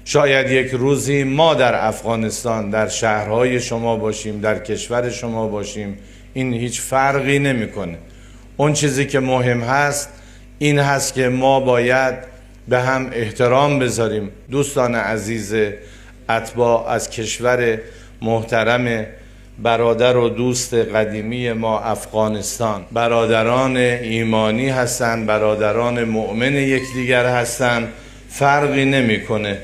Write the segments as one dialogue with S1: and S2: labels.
S1: شاید یک روزی ما در افغانستان در شهرهای شما باشیم، در کشور شما باشیم، این هیچ فرقی نمیکنه. اون چیزی که مهم هست این هست که ما باید به هم احترام بذاریم. دوستان عزیز اتباع از کشور محترم برادر و دوست قدیمی ما افغانستان، برادران ایمانی هستند، برادران مؤمن یکدیگر هستند، فرقی نمیکنه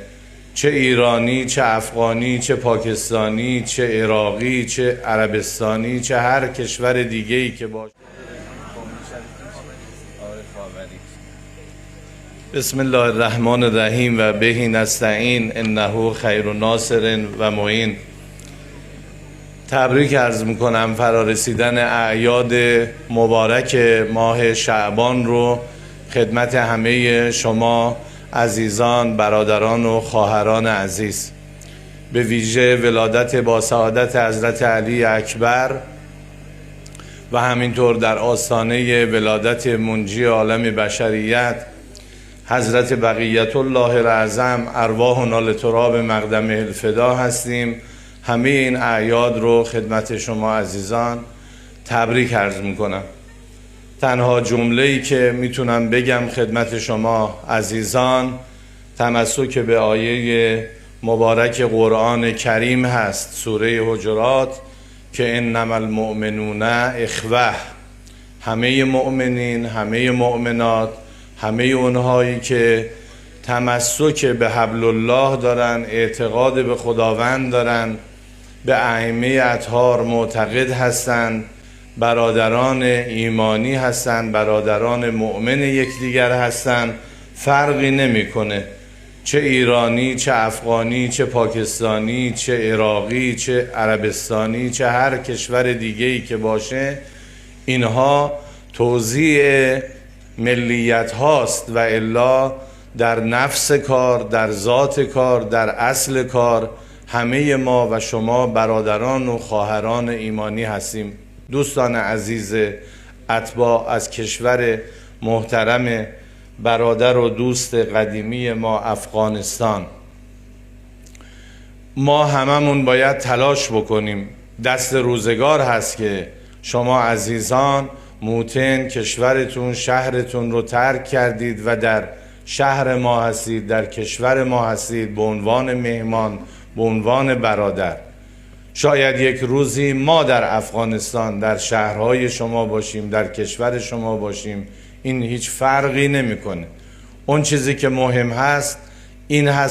S1: چه ایرانی، چه افغانی، چه پاکستانی، چه عراقی، چه عربستانی، چه هر کشور دیگه‌ای که باشه. بسم الله الرحمن الرحیم و به نستعین انه خیر ناصر و معین. تبریک عرض میکنم فرارسیدن اعیاد مبارک ماه شعبان رو خدمت همه شما عزیزان، برادران و خواهران عزیز. به ویژه ولادت با سعادت حضرت علی اکبر و همینطور در آستانه ولادت منجی عالم بشریت حضرت بقیت الله الاعظم، ارواحنا لتراب مقدمه الفدا هستیم. همه این اعیاد رو خدمت شما عزیزان تبریک عرض میکنم. تنها جمله‌ای که میتونم بگم خدمت شما عزیزان تمسک به آیه مبارک قرآن کریم هست، سوره حجرات، که انما المؤمنون اخوه. همه مؤمنین، همه مؤمنات، همه اونهایی که تمسک به حبل الله دارن، اعتقاد به خداوند دارن، به ائمه اطهار معتقد هستند، برادران ایمانی هستند، برادران مؤمن یکدیگر هستند. فرقی نمیکنه چه ایرانی، چه افغانی، چه پاکستانی، چه عراقی، چه عربستانی، چه هر کشور دیگه‌ای که باشه. اینها توزیع ملیت هاست و الا در نفس کار، در ذات کار، در اصل کار همه ما و شما برادران و خواهران ایمانی هستیم. دوستان عزیز اتباع از کشور محترم برادر و دوست قدیمی ما افغانستان، ما هممون باید تلاش بکنیم. دست روزگار هست که شما عزیزان موطن کشورتون، شهرتون رو ترک کردید و در شهر ما هستید، در کشور ما هستید به عنوان مهمان، به عنوان برادر. شاید یک روزی ما در افغانستان در شهرهای شما باشیم، در کشور شما باشیم، این هیچ فرقی نمیکنه. اون چیزی که مهم هست این هست